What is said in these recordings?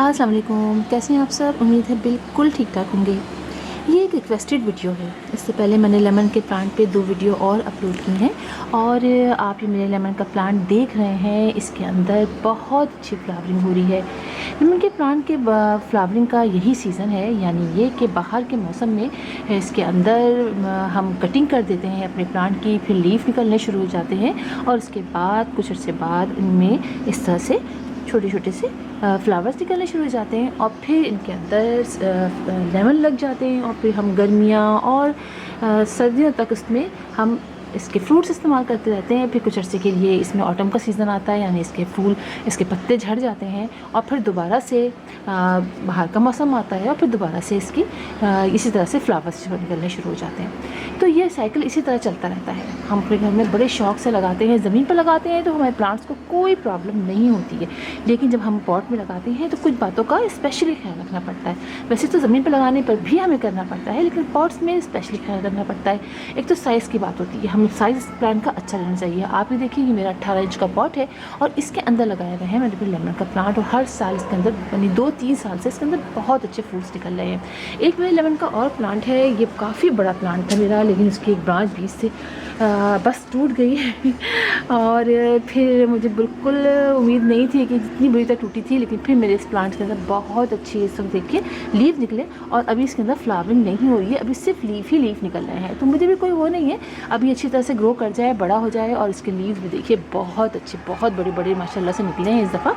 अस्सलाम वालेकुम, कैसे हैं आप सब। उम्मीद है बिल्कुल ठीक ठाक होंगे। ये एक रिक्वेस्टेड वीडियो है। इससे पहले मैंने लेमन के प्लांट पे 2 वीडियो और अपलोड की हैं और आप ये मेरे लेमन का प्लांट देख रहे हैं। इसके अंदर बहुत अच्छी फ्लावरिंग हो रही है। लेमन के प्लांट के फ्लावरिंग का यही सीज़न है, यानी ये कि बाहर के मौसम में इसके अंदर हम कटिंग कर देते हैं अपने प्लांट की, फिर लीफ निकलने शुरू हो जाते हैं और उसके बाद कुछ अर्से बाद इनमें इस तरह से छोटे छोटे से फ्लावर्स निकलने शुरू हो जाते हैं और फिर इनके अंदर लेमन लग जाते हैं और फिर हम गर्मियाँ और सर्दियों तक उसमें हम इसके फ्रूट्स इस्तेमाल करते रहते हैं। फिर कुछ अर्से के लिए इसमें ऑटम का सीज़न आता है, यानी इसके फूल, इसके पत्ते झड़ जाते हैं और फिर दोबारा से बाहर का मौसम आता है और फिर दोबारा से इसकी इसी तरह से फ्लावर्स निकलने शुरू हो जाते हैं। तो ये साइकिल इसी तरह चलता रहता है। हम अपने घर में बड़े शौक़ से लगाते हैं, ज़मीन पर लगाते हैं तो हमारे प्लांट्स को कोई प्रॉब्लम नहीं होती है, लेकिन जब हम पॉट में लगाते हैं तो कुछ बातों का स्पेशली ख्याल रखना पड़ता है। वैसे तो ज़मीन पर लगाने पर भी हमें करना पड़ता है, लेकिन पॉट्स में स्पेशली ख्याल रखना पड़ता है। एक तो साइज़ की बात होती है, हम साइज़ प्लांट का अच्छा रहना चाहिए। आप ये देखिए, ये मेरा 18 इंच का पॉट है और इसके अंदर लगाया गया है मैंने भी लेमन का प्लांट और हर साल इसके अंदर यानी 2-3 साल से इसके अंदर बहुत अच्छे फ्रूट्स निकल रहे हैं। एक मेरे लेमन का और प्लांट है, ये काफ़ी बड़ा प्लांट था मेरा, लेकिन उसकी एक ब्रांच बीच से बस टूट गई है और फिर मुझे बिल्कुल उम्मीद नहीं थी कि जितनी बुरी तरह टूटी थी, लेकिन फिर मेरे इस प्लांट के अंदर बहुत अच्छी इस वक्त देखिए लीफ निकले और अभी इसके अंदर फ्लावरिंग नहीं हो रही है, अभी सिर्फ लीफ ही लीफ निकल रहे हैं। तो मुझे भी कोई वो नहीं है, अभी अच्छी तरह से ग्रो कर जाए, बड़ा हो जाए और इसके लीव्स भी देखिए बहुत अच्छे, बहुत बड़े बड़े माशाल्लाह से निकले हैं इस दफ़ा।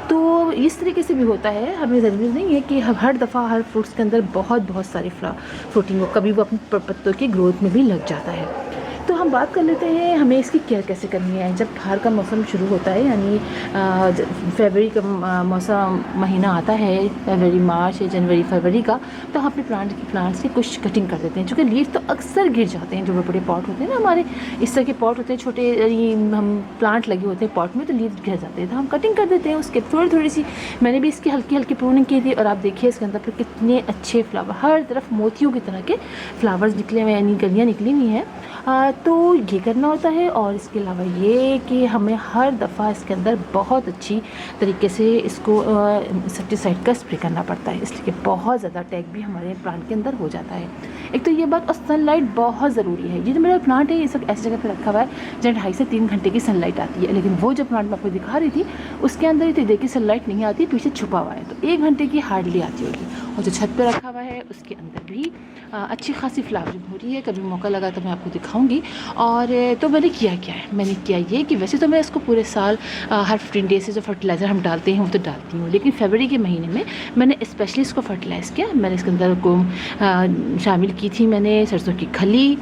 तो इस तरीके से भी होता है, हमें ज़रूरी नहीं है कि हर दफ़ा हर फ्रूट्स के अंदर बहुत सारी फ्रूटिंग हो, कभी वो अपने पत्तों की ग्रोथ में भी लग जाता है। तो हम बात कर लेते हैं हमें इसकी केयर कैसे करनी है। जब बाहर का मौसम शुरू होता है, यानी फरवरी का मौसम महीना आता है, फरवरी मार्च या जनवरी फरवरी का, तो हम अपने प्लांट्स की कुछ कटिंग कर देते हैं, क्योंकि लीफ तो अक्सर गिर जाते हैं। जो बड़े बड़े पॉट होते हैं ना हमारे, इस तरह के पॉट होते हैं छोटे, यानी हम प्लांट लगे होते हैं पॉट में, तो लीफ गिर जाते हैं, तो हम कटिंग कर देते हैं उसके थोड़ी सी। मैंने भी इसकी हल्की हल्की प्रूनिंग की थी और आप देखिए इसके अंदर फिर कितने अच्छे फ्लावर, हर तरफ मोतियों की तरह के फ्लावर्स निकले हुए, यानी कलियाँ निकली हुई हैं। तो ये करना होता है और इसके अलावा ये कि हमें हर दफ़ा इसके अंदर बहुत अच्छी तरीके से इसको इंसेक्टिसाइड का स्प्रे करना पड़ता है, इसलिए बहुत ज़्यादा अटैक भी हमारे प्लांट के अंदर हो जाता है। एक तो ये बात, और सनलाइट बहुत ज़रूरी है। ये जो मेरा प्लांट है ये सब ऐसी जगह पर रखा हुआ है जहाँ 2.5 से 3 घंटे की सनलाइट आती है, लेकिन वो जो प्लांट मैं आपको दिखा रही थी उसके अंदर तो देखिए सनलाइट नहीं आती, पीछे छुपा हुआ है, तो 1 घंटे की हार्डली आती होगी। और जो छत पर रखा हुआ है उसके अंदर भी अच्छी खासी फ्लावरिंग हो रही है। कभी मौका लगा तो मैं आपको दिखाऊंगी। और तो मैंने किया क्या है, मैंने किया ये कि वैसे तो मैं इसको पूरे साल हर 15 डेज से जो फर्टिलाइज़र हम डालते हैं वो तो डालती हूँ, लेकिन फरवरी के महीने में मैंने स्पेशली इसको फर्टिलाइज़ किया। मैंने इसके अंदर को शामिल की थी मैंने सरसों की खली,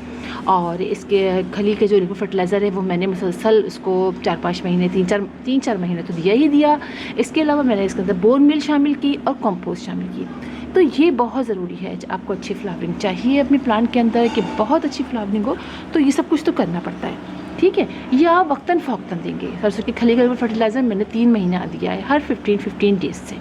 और इसके खली के जो लिक्विड फर्टिलाइज़र है वो मैंने मुसलसल इसको 4-5 महीने 3-4 महीने तो दिया ही दिया। इसके अलावा मैंने इसके अंदर बोन मील शामिल की और कंपोस्ट शामिल की। तो ये बहुत ज़रूरी है, आपको अच्छी फ्लावरिंग चाहिए अपने प्लांट के अंदर कि बहुत अच्छी फ्लावरिंग हो, तो ये सब कुछ तो करना पड़ता है, ठीक है। ये आप वक्तन फ़ौक्तन देंगे। सरसों की खली का फर्टिलाइज़र मैंने 3 महीना दिया है, हर 15 डेज से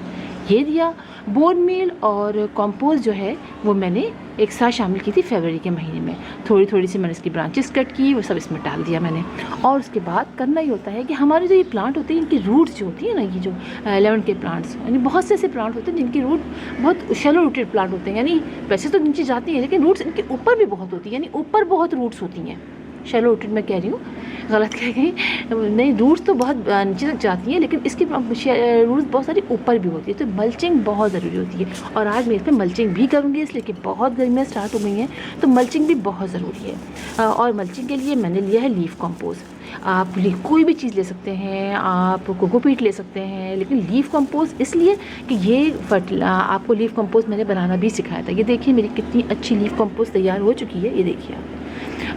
ये दिया। बोन मील और कंपोस्ट जो है वो मैंने एक साथ शामिल की थी फरवरी के महीने में। थोड़ी सी मैंने इसकी ब्रांचेस कट की, वो सब इसमें डाल दिया मैंने। और उसके बाद करना ही होता है कि हमारे जो ये प्लांट होते हैं इनकी रूट्स जो होती है ना, ये जो लेमन के प्लांट्स, यानी बहुत से ऐसे प्लांट होते हैं जिनकी रूट बहुत शैलो रूटेड प्लांट होते हैं, यानी वैसे तो नीचे जाती हैं लेकिन रूट्स इनके ऊपर भी बहुत होती है, यानी ऊपर बहुत रूट्स होती हैं। शैलो रूटेड मैं कह रही हूँ, गलत कह गई, नहीं, रूट्स तो बहुत नीचे तक जाती हैं लेकिन इसकी रूट्स बहुत सारी ऊपर भी होती है, तो मल्चिंग बहुत ज़रूरी होती है। और आज मैं इस पर मल्चिंग भी करूँगी, इसलिए कि बहुत गर्मियाँ स्टार्ट हो गई हैं, तो मल्चिंग भी बहुत ज़रूरी है। और मल्चिंग के लिए मैंने लिया है लीफ कंपोस्ट। आप कोई भी चीज़ ले सकते हैं, आप कोकोपीट ले सकते हैं, लेकिन लीफ कंपोस्ट इसलिए कि ये आपको लीफ कंपोस्ट मैंने बनाना भी सिखाया था। ये देखिए मेरी कितनी अच्छी लीफ कंपोस्ट तैयार हो चुकी है, ये देखिए आप।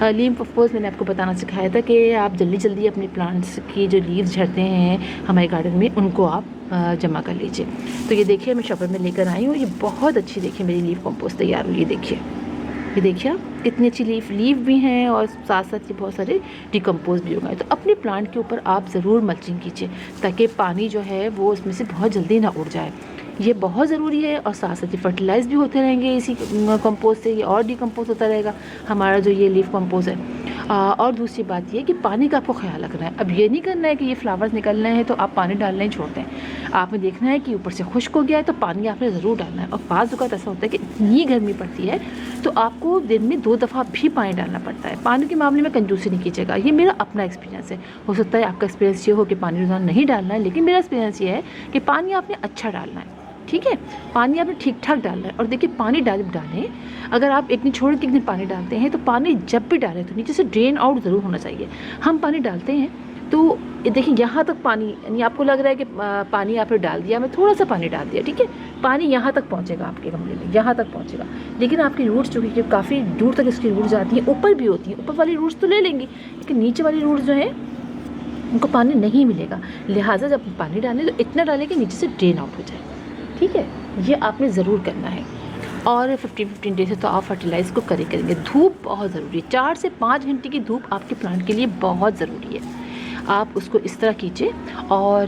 लीफ कंपोस्ट मैंने आपको बताना सिखाया था कि आप जल्दी अपने प्लांट्स की जो लीव्स झड़ते हैं हमारे गार्डन में उनको आप जमा कर लीजिए। तो ये देखिए मैं शॉपर में लेकर आई हूँ, ये बहुत अच्छी देखिए मेरी लीफ कंपोस्ट तैयार हुई है। ये देखिए आप कितनी अच्छी लीफ भी हैं और साथ साथ ये बहुत सारे डिकम्पोज भी हो गए। तो अपने प्लांट के ऊपर आप ज़रूर मल्चिंग कीजिए ताकि पानी जो है वो उसमें से बहुत जल्दी ना उड़ जाए, ये बहुत ज़रूरी है। और साथ साथ ये फर्टिलाइज़ भी होते रहेंगे इसी कंपोस्ट से, ये और डिकम्पोज होता रहेगा हमारा जो ये लीफ कंपोज है। और दूसरी बात ये कि पानी का आपको ख्याल रखना है। अब ये नहीं करना है कि ये फ्लावर्स निकलने हैं तो आप पानी डालना ही छोड़ दें। आपने देखना है कि ऊपर से खुश्क हो गया है तो पानी आपने ज़रूर डालना है। और बाज़ औक़ात ऐसा होता है कि इतनी गर्मी पड़ती है तो आपको दिन में 2 दफ़ा भी पानी डालना पड़ता है। पानी के मामले में कंजूसी नहीं कीजिएगा, ये मेरा अपना एक्सपीरियंस है। हो सकता है आपका एक्सपीरियंस ये हो कि पानी रोज़ाना नहीं डालना है, लेकिन मेरा एक्सपीरियंस ये है कि पानी आपने अच्छा डालना है, ठीक है? पानी आपने ठीक-ठाक डालना है। और देखिए पानी डालें, अगर आप एक दिन छोड़ के एक दिन पानी डालते हैं तो पानी जब भी डालें तो नीचे से ड्रेन आउट ज़रूर होना चाहिए। हम पानी डालते हैं तो ये देखिए यहाँ तक पानी, यानी आपको लग रहा है कि पानी आपने डाल दिया, मैं थोड़ा सा पानी डाल दिया, ठीक है? पानी यहाँ तक पहुँचेगा आपके गमले में, यहाँ तक पहुँचेगा। लेकिन आपकी रूट्स जो है काफ़ी दूर तक इसकी रूट्स जाती हैं, ऊपर भी होती हैं, ऊपर वाली रूट्स तो ले लेंगी, लेकिन नीचे वाली रूट्स जो है उनको पानी नहीं मिलेगा। लिहाजा जब पानी डालें तो इतना डालें कि नीचे से ड्रेन आउट हो जाए, ठीक है? ये आपने ज़रूर करना है। और 15 डेज से तो आप फर्टिलाइज़ को करेंगे। धूप बहुत ज़रूरी है, 4 से 5 घंटे की धूप आपके प्लांट के लिए बहुत ज़रूरी है। आप उसको इस तरह कीजिए और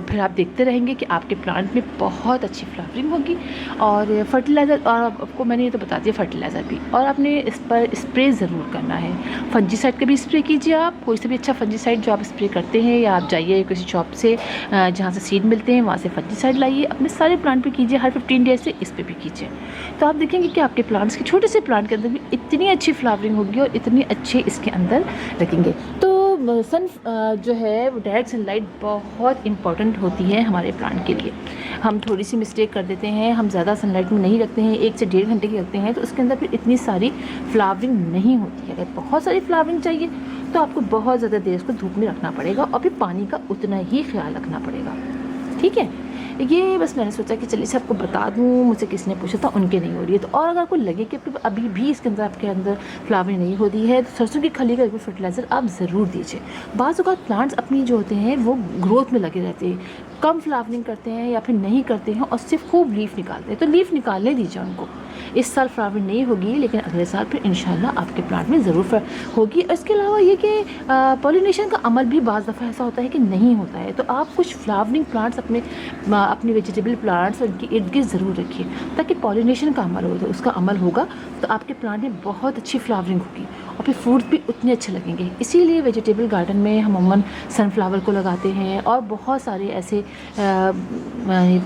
फिर आप देखते रहेंगे कि आपके प्लांट में बहुत अच्छी फ्लावरिंग होगी। और फर्टिलाइज़र, और आपको मैंने ये तो बता दिया फर्टिलाइज़र भी, और आपने इस पर स्प्रे ज़रूर करना है। फंजीसाइड का भी स्प्रे कीजिए आप, कोई सा भी अच्छा फंजीसाइड जो आप स्प्रे करते हैं, या आप जाइए किसी शॉप से जहाँ से सीड मिलते हैं वहाँ से फंजीसाइड लाइए, अपने सारे प्लांट पे कीजिए। हर 15 डेज से इस पर भी कीजिए, तो आप देखेंगे कि आपके प्लांट्स के छोटे से प्लांट के अंदर भी इतनी अच्छी फ्लावरिंग होगी और इतनी अच्छे इसके अंदर लगेंगे। तो सन जो है वो डायरेक्ट सनलाइट बहुत इम्पॉर्टेंट होती है हमारे प्लांट के लिए। हम थोड़ी सी मिस्टेक कर देते हैं, हम ज़्यादा सनलाइट में नहीं रखते हैं, 1 से 1.5 घंटे की रखते हैं, तो उसके अंदर फिर इतनी सारी फ्लावरिंग नहीं होती है। अगर बहुत सारी फ्लावरिंग चाहिए तो आपको बहुत ज़्यादा देर उसको धूप में रखना पड़ेगा और फिर पानी का उतना ही ख्याल रखना पड़ेगा, ठीक है? ये बस मैंने सोचा कि चलिए सबको बता दूँ, मुझसे किसी ने पूछा था, उनके नहीं हो रही है। तो और अगर आपको लगे कि अभी भी इसके अंदर आपके अंदर फ्लावरिंग नहीं होती है तो सरसों की खली का एक फर्टिलाइज़र आप ज़रूर दीजिए। बाज़ औक़ात प्लांट्स अपनी जो होते हैं वो ग्रोथ में लगे रहते हैं, कम फ्लावरिंग करते हैं या फिर नहीं करते हैं और सिर्फ खूब लीफ निकालते हैं, तो लीफ निकालने दीजिए उनको। इस साल फ्लावरिंग नहीं होगी लेकिन अगले साल फिर इंशाल्लाह आपके प्लांट में ज़रूर होगी। और इसके अलावा ये कि पॉलिनेशन का अमल भी बाज़ दफ़ा ऐसा होता है कि नहीं होता है, तो आप कुछ फ्लावरिंग प्लांट्स अपने वेजिटेबल प्लांट्स उनके इर्द गिर्द ज़रूर रखिए ताकि पॉलिनेशन का अमल हो। तो उसका अमल होगा तो आपके प्लांट में बहुत अच्छी फ्लावरिंग होगी और फिर फ्रूट भी उतने अच्छे लगेंगे। इसीलिए वेजिटेबल गार्डन में हम अमूमन सनफ्लावर को लगाते हैं और बहुत सारे ऐसे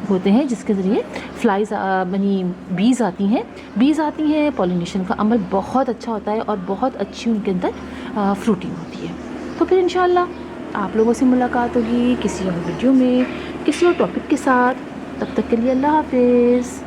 होते हैं जिसके ज़रिए फ्लाइज यानी बीज़ आती हैं। पॉलिनेशन का अमल बहुत अच्छा होता है और बहुत अच्छी उनके अंदर फ्रूटिंग होती है। तो फिर इंशाल्लाह आप लोगों से मुलाकात होगी किसी और वीडियो में, किसी और टॉपिक के साथ। तब तक के लिए अल्लाह हाफ़िज़।